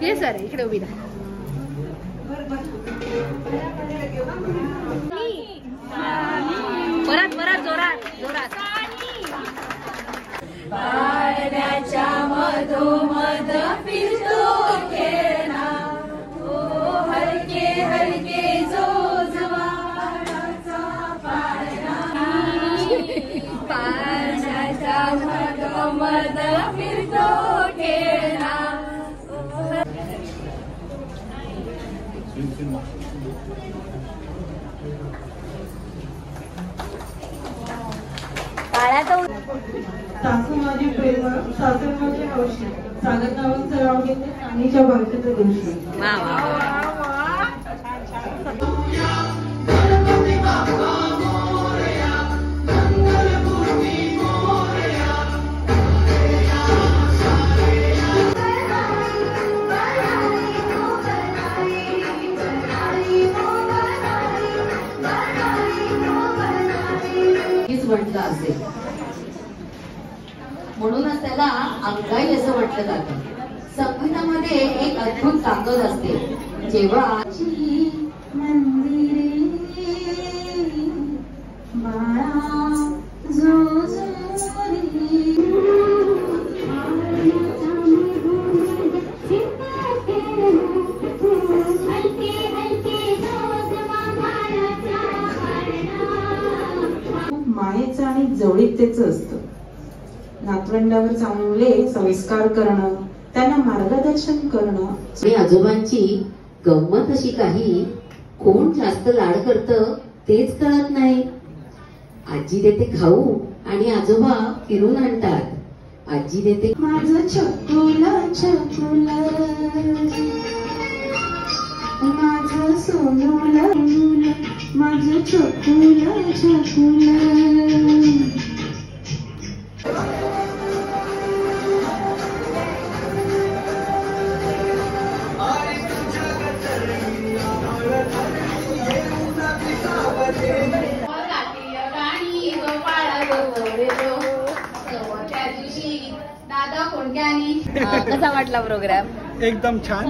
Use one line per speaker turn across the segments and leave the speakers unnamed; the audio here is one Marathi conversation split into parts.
ये सर इकडे उभी राहा. परत परत जोरात जोरात. पाण्याच्या मधोमध फिरतो खेळणा, ओ हलके हलके जो जवानाचा पाळणा. पाण्याच्या मधोमध फिरतो खेळणा.
सासू माझी प्रेम, सासू माझी हौशी, सागर नावात सराव घेते राणीच्या बायकोच्या दिवशी.
म्हटलं असेल म्हणूनच त्याला अंगाई असं म्हटलं जातं. संगीतामध्ये एक अद्भुत ताकद असते. जेव्हा
मायेचं आणि जवळीकतेचं असतं. नातवंडावर चांगले संस्कार करणं, त्यांना मार्गदर्शन करणं.
आणि आजोबांची गंमत अशी काही, कोण जास्त लाड करतं तेच कळत नाही. आजी देते खाऊ आणि आजोबा फिरून आणतात. आजी देते
माझं चकुला चकुला, माझं सोनुला माझं चकुला चकुला.
कसा वाटला प्रोग्राम?
एकदम छान.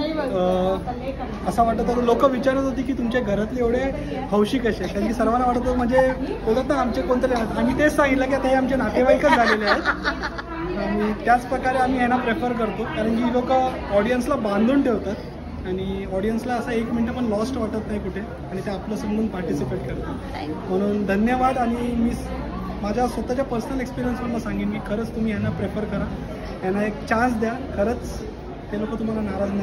असं वाटत होतं, लोक विचारत होती की तुमच्या घरातले एवढे हौशी कसे, कारण की सर्वांना वाटत होतं म्हणजे बोलत ना आमचे कोणतरी. आम्ही तेच सांगितलं की आता हे आमचे नातेवाईकच झालेले आहेत आणि त्याच प्रकारे आम्ही यांना प्रेफर करतो, कारण की लोक ऑडियन्सला बांधून ठेवतात आणि ऑडियन्सला असं 1 मिनिट पण लॉस्ट वाटत नाही कुठे, आणि ते आपलं समजून पार्टिसिपेट करतात. म्हणून धन्यवाद. आणि मी माझ्या स्वतःच्या पर्सनल एक्सपिरियन्सवरून सांगेन की खरंच तुम्ही यांना प्रेफर करा, यांना एक चान्स द्या. खरंच ते लोक तुम्हाला नाराज नाही.